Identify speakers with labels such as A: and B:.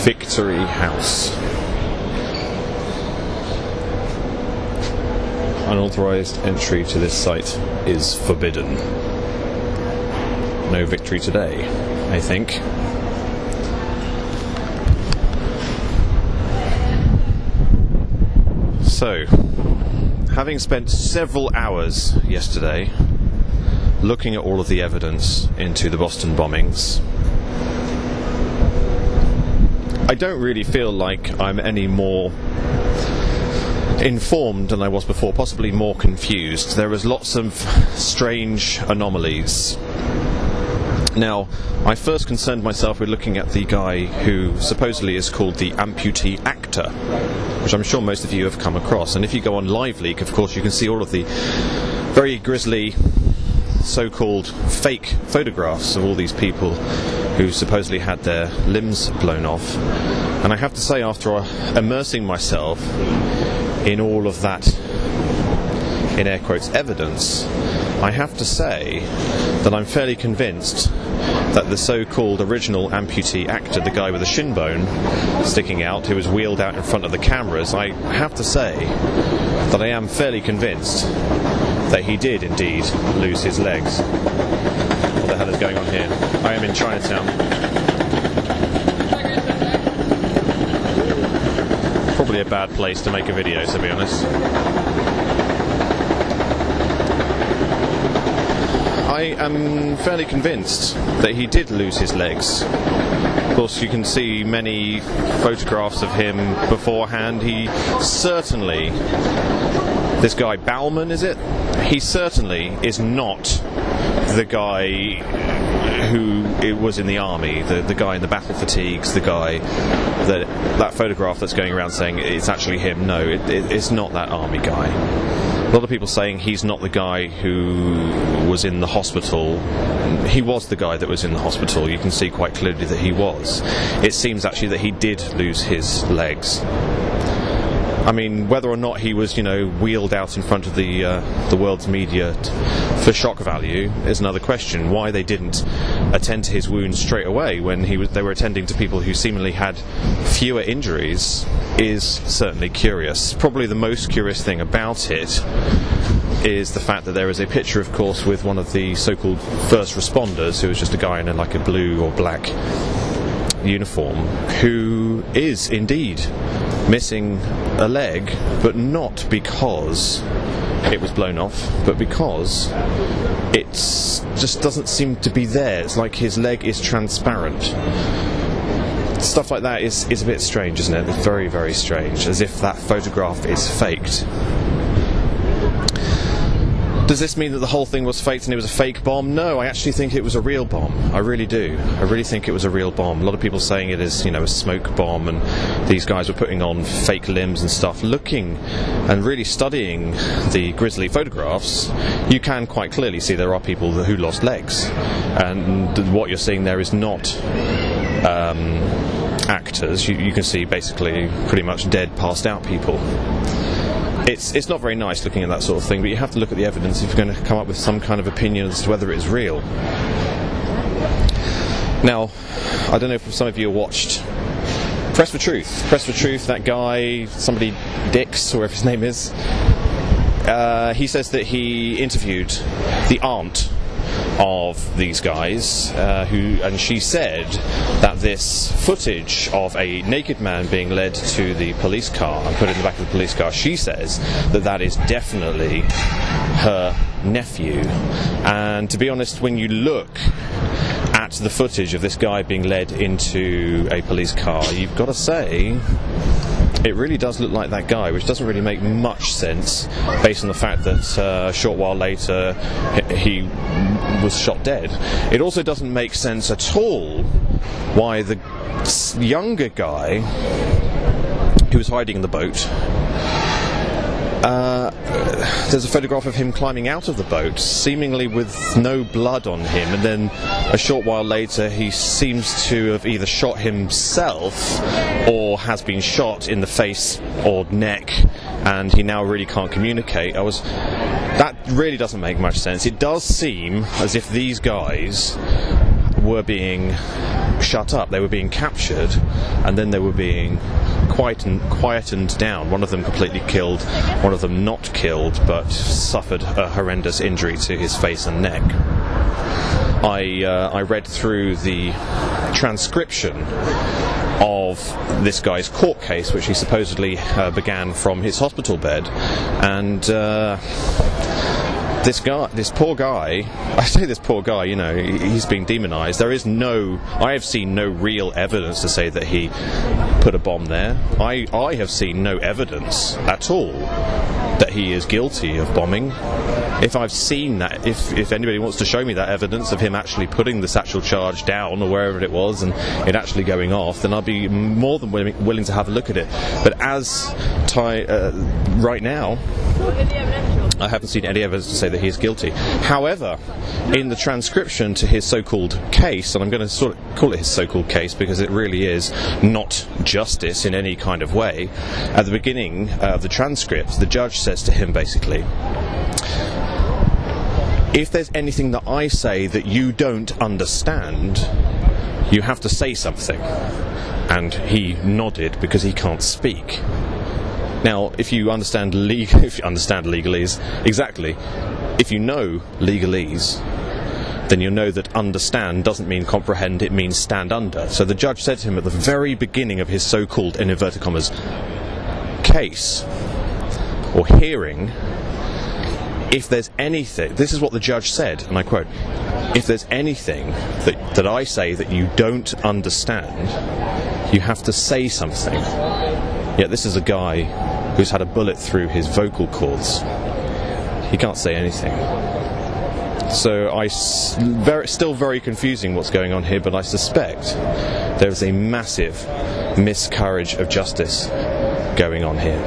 A: Victory House. Unauthorized entry to this site is forbidden. No victory today, I think. So, having spent several hours yesterday looking at all of the evidence into the Boston bombings, I don't really feel like I'm any more informed than I was before, possibly more confused. There was lots of strange anomalies. Now, I first concerned myself with looking at the guy who supposedly is called the amputee actor, which I'm sure most of you have come across. And if you go on LiveLeak, of course, you can see all of the very grisly so-called fake photographs of all these people who supposedly had their limbs blown off. And I have to say, after immersing myself in all of that, in air quotes, evidence, I have to say that I'm fairly convinced that the so-called original amputee actor, the guy with the shin bone sticking out, who was wheeled out in front of the cameras, I have to say that I am fairly convinced that he did indeed lose his legs. What the hell is going on here? I am in Chinatown. Probably a bad place to make a video, to be honest. I am fairly convinced that he did lose his legs. Of course, you can see many photographs of him beforehand. He certainly, this guy Bauman, is it? He certainly is not the guy who it was in the army, the guy in the battle fatigues, the guy that photograph that's going around saying it's actually him. No, it's not that army guy. A lot of people saying he's not the guy who was in the hospital. He was the guy that was in the hospital. You can see quite clearly that he was. It seems actually that he did lose his legs. I mean, whether or not he was, wheeled out in front of the world's media for shock value is another question. Why they didn't attend to his wounds straight away when they were attending to people who seemingly had fewer injuries is certainly curious. Probably the most curious thing about it is the fact that there is a picture, of course, with one of the so-called first responders, who was just a guy in a blue or black uniform, who is indeed missing a leg, but not because it was blown off, but because it just doesn't seem to be there. It's like his leg is transparent. Stuff like that is a bit strange, isn't it? It's very, very strange, as if that photograph is faked. Does this mean that the whole thing was faked and it was a fake bomb? No, I actually think it was a real bomb. I really do. I really think it was a real bomb. A lot of people saying it is, a smoke bomb, and these guys were putting on fake limbs and stuff. Looking and really studying the grisly photographs, you can quite clearly see there are people who lost legs. And what you're seeing there is not actors. You can see basically pretty much dead, passed out people. It's not very nice looking at that sort of thing, but you have to look at the evidence if you're going to come up with some kind of opinion as to whether it's real. Now, I don't know if some of you watched Press for Truth. Press for Truth, that guy, somebody Dix, or whatever his name is, he says that he interviewed the aunt of these guys, and she said that this footage of a naked man being led to the police car and put in the back of the police car, she says that is definitely her nephew. And to be honest, when you look at the footage of this guy being led into a police car, you've got to say it really does look like that guy, which doesn't really make much sense based on the fact that a short while later he was shot dead. It also doesn't make sense at all why the younger guy who was hiding in the boat, there's a photograph of him climbing out of the boat, seemingly with no blood on him, and then a short while later he seems to have either shot himself or has been shot in the face or neck, and he now really can't communicate. That really doesn't make much sense. It does seem as if these guys were being shut up. They were being captured, and then they were being quietened down. One of them completely killed, one of them not killed, but suffered a horrendous injury to his face and neck. I read through the transcription of this guy's court case, which he supposedly began from his hospital bed, and this poor guy, I say this poor guy, you know, he's being demonized. I have seen no real evidence to say that he put a bomb there. I have seen no evidence at all that he is guilty of bombing. If I've seen that, if anybody wants to show me that evidence of him actually putting the satchel charge down or wherever it was and it actually going off, then I'll be more than willing to have a look at it. But right now, I haven't seen any evidence to say that he is guilty. However, in the transcription to his so-called case, and I'm going to sort of call it his so-called case because it really is not justice in any kind of way, at the beginning of the transcript, the judge says to him basically, if there's anything that I say that you don't understand, you have to say something. And he nodded because he can't speak. Now, if you understand legalese, exactly, if you know legalese, then you know that understand doesn't mean comprehend, it means stand under. So the judge said to him at the very beginning of his so-called, in inverted commas, case, or hearing, if there's anything, this is what the judge said, and I quote, if there's anything that I say that you don't understand, you have to say something. Yet this is a guy who's had a bullet through his vocal cords. He can't say anything. So still very confusing what's going on here, but I suspect there is a massive miscarriage of justice going on here.